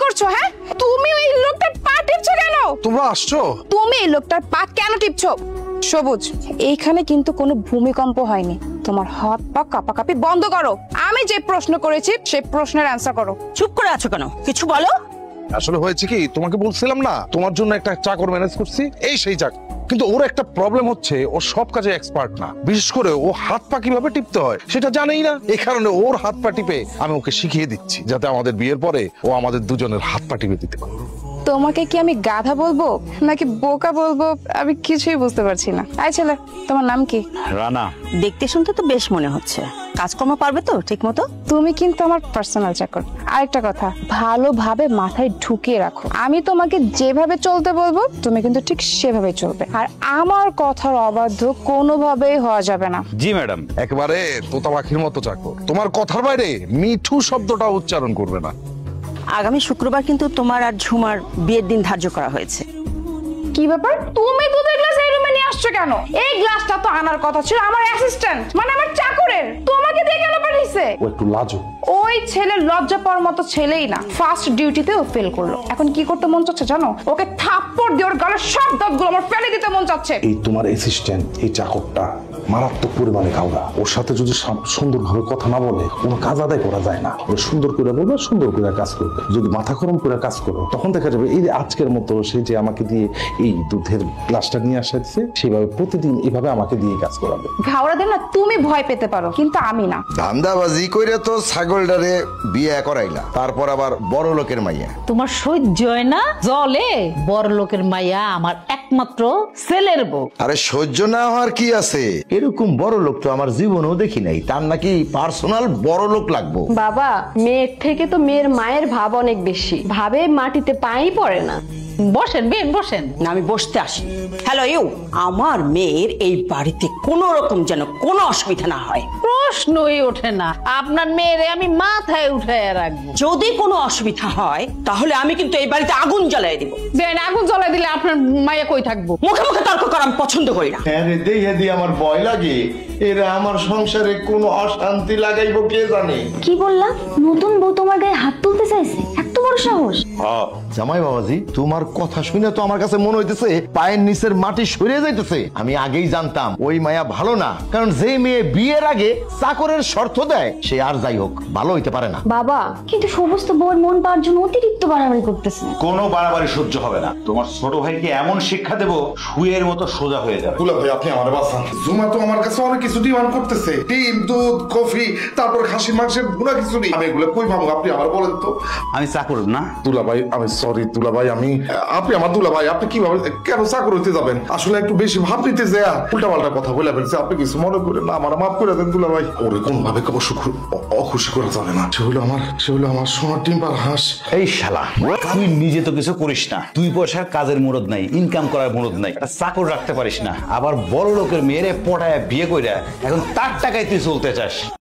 করছো? হ্যাঁ, তুমি ওই লোকটার পা টিপছো কেন? তোমরা আসছো? তুমি এই লোকটার পা কেন টিপছো? সবুজ, এইখানে কিন্তু কোনো ভূমিকম্প হয়নি। তোমার হাত পা কাঁপাকাঁপি বন্ধ করো। আমি যে প্রশ্ন করেছি সেই প্রশ্নের অ্যান্সার করো। চুপ করে আছো কেন? কিছু বলো। আসলে হয়েছে কি, তোমাকে বলছিলাম না তোমার জন্য একটা চাকর ম্যানেজ করছি, এই সেই চাকর। কিন্তু ওর একটা প্রবলেম হচ্ছে, ও সব কাজে এক্সপার্ট না। বিশেষ করে ও হাত পা কিভাবে টিপতে হয় সেটা জানেই না। এই কারণে ওর হাত পা টিপে আমি ওকে শিখিয়ে দিচ্ছি, যাতে আমাদের বিয়ের পরে ও আমাদের দুজনের হাত পা টিপে দিতে পারে। তোমাকে কি আমি গাধা বলবো নাকি বোকা বলবো আমি কিছুই বুঝতে পারছি না। আই ছেলে, তোমার নাম কি? রানা। দেখতে শুনতে তো বেশ মনে হচ্ছে। কাজকর্ম পারবে তো ঠিক মতো? তুমি কিন্তু আমার পার্সোনাল চাকর। আরেকটা কথা, ভালোভাবে মাথায় ঢুকিয়ে রাখো, আমি তোমাকে যেভাবে চলতে বলবো তুমি কিন্তু ঠিক সেভাবেই চলবে। আর আমার কথার অবাধ্য কোনোভাবেই হওয়া যাবে না। জি ম্যাডাম। একেবারে তোতা পাখির মতো চাকর, তোমার কথার বাইরে মিঠু শব্দটা উচ্চারণ করবে না। আগামী শুক্রবার কিন্তু তোমার আর ঝুমার বিয়ের দিন ধার্য করা হয়েছে। কি ব্যাপার, তুমি দুধের গ্লাস এই রুমে নিয়ে আসছো কেন? এই গ্লাসটা তো আনার কথা ছিল আমার অ্যাসিস্ট্যান্ট, মানে আমার চাকরের। তোমাকে দিয়ে কেন পাঠিয়েছে? ও একটু লাজুক। ওই ছেলে লজ্জা পাওয়ার মতো ছেলেই না, ফার্স্ট ডিউটিতে ও ফেল করলো। এখন কি করতে মন চাচ্ছে জানো? ওকে থাপ্পড় দিয়ে ওর গালের সব দাঁতগুলো আমার ফেলে দিতে মন চাচ্ছে। এই তোমার অ্যাসিস্ট্যান্ট, এই চাকরটা মারাত্মক পরিমাণে কাউরা। ওর সাথে যদি সুন্দরভাবে কথা না বলে কোনো কাজ আদায় করা যায় না। ও সুন্দর করে বলবে, সুন্দর করে কাজ করবে। যদি মাথা গরম করে কাজ করো তখন দেখা যাবে এই যে আজকের মতো সে যে আমাকে দিয়ে এই দুধের গ্লাসটা নিয়ে আসছে, সেভাবে প্রতিদিন এভাবে আমাকে দিয়ে কাজ করাবে। ঘাওড়াদের না তুমি ভয় পেতে পারো, কিন্তু আমি না। ধান্দাবাজি কইরে তো ছাগলটারে বিয়ে করাইলা, তারপর আবার বড় লোকের মাইয়া। তোমার সহ্য হয় না? জলে বড় লোকের মাইয়া আমার একমাত্র ছেলের বউ। আরে সহ্য না হওয়ার কি আছে? এরকম বড় লোক তো আমার জীবনেও দেখি নাই। তার নাকি পার্সোনাল বড় লোক লাগবো। বাবা, মেয়ের থেকে তো মেয়ের মায়ের ভাব অনেক বেশি। ভাবে মাটিতে পাই পড়ে না। বসেন বেন, বসেন। না, আমি বসতে আসি। হ্যালো ইউ, আমার মেয়ের এই বাড়িতে কোনো রকম যেন কোনো অসুবিধা না হয়। প্রশ্নই ওঠে না। আপনার মেয়েরে আমি মাথায় উঠায় রাখবো। যদি কোনো অসুবিধা হয় তাহলে আমি কিন্তু এই বাড়িতে আগুন জ্বালাই দিব। বেন, আগুন জ্বলাই দিলে আপনার মাইয়া কই থাকবো? মুখে মুখে তর্ক করা আমি পছন্দ করি না। হ্যাঁ রে, দেখে দিয়ে আমার ভয় লাগে। এরা আমার সংসারে কোনো অশান্তি লাগাইবো কে জানে। কি বললা? নতুন বউ তোমার গায়ে হাত তুলতে চাইছে? এত বড় সাহস! জামাই বাবাজি, তোমার কথা শুনে তো আমার কাছে মনে হইতেছে পায়ের নিচের মাটি সরে যাইতেছে। আমি আগেই জানতাম ওই মায়া ভালো না, কারণ যে মেয়ে বিয়ের আগে চাকরের শর্ত দেয় সে আর যাই হোক ভালো হইতে পারে না। বাবা, কিন্তু সমস্ত বউয়ের মন পাওয়ার জন্য অতিরিক্ত বাড়াবাড়ি করতেছে। কোনো বাড়াবাড়ি সহ্য হবে না। তোমার ছোট ভাইকে এমন শিক্ষা দেবো শুয়ের মতো সোজা হয়ে যাবে। দুলা ভাই, আপনি আমার বাঁচান। জুমা তো আমার কাছে অনেক কিছু ডিমান্ড করতেছে, ডিম, দুধ, কফি, তারপর খাসির মাংসের গুণা খিচুড়ি। আমি এগুলো কই পাবো? আপনি আমার বলেন তো। আমি চাকর না। দুলা ভাই, আমি সরি দুলা ভাই, আপনি আমার দুলা ভাই, আপনি কিভাবে কেন চাকর হইতে যাবেন? আসলে একটু বেশি ভাব নিতে যায় উল্টা পাল্টা কথা বলে ফেলছে। আপনি কিছু মনে করেন না, আমার মাফ করে দেন দুলা ভাই। ওরে কোন ভাবে অখুশি করা যাবে না। সে হলো আমার সোনার ডিম্পার হাঁস। এই শালা, তুই নিজে তো কিছু করিস না। তুই পয়সার কাজের মুরদ নাই, ইনকাম করার মুরদ নাই, একটা চাকর রাখতে পারিস না। আবার বড় লোকের মেয়েরে পটায় বিয়ে কইরা এখন তার টাকায় তুই চলতে চাস।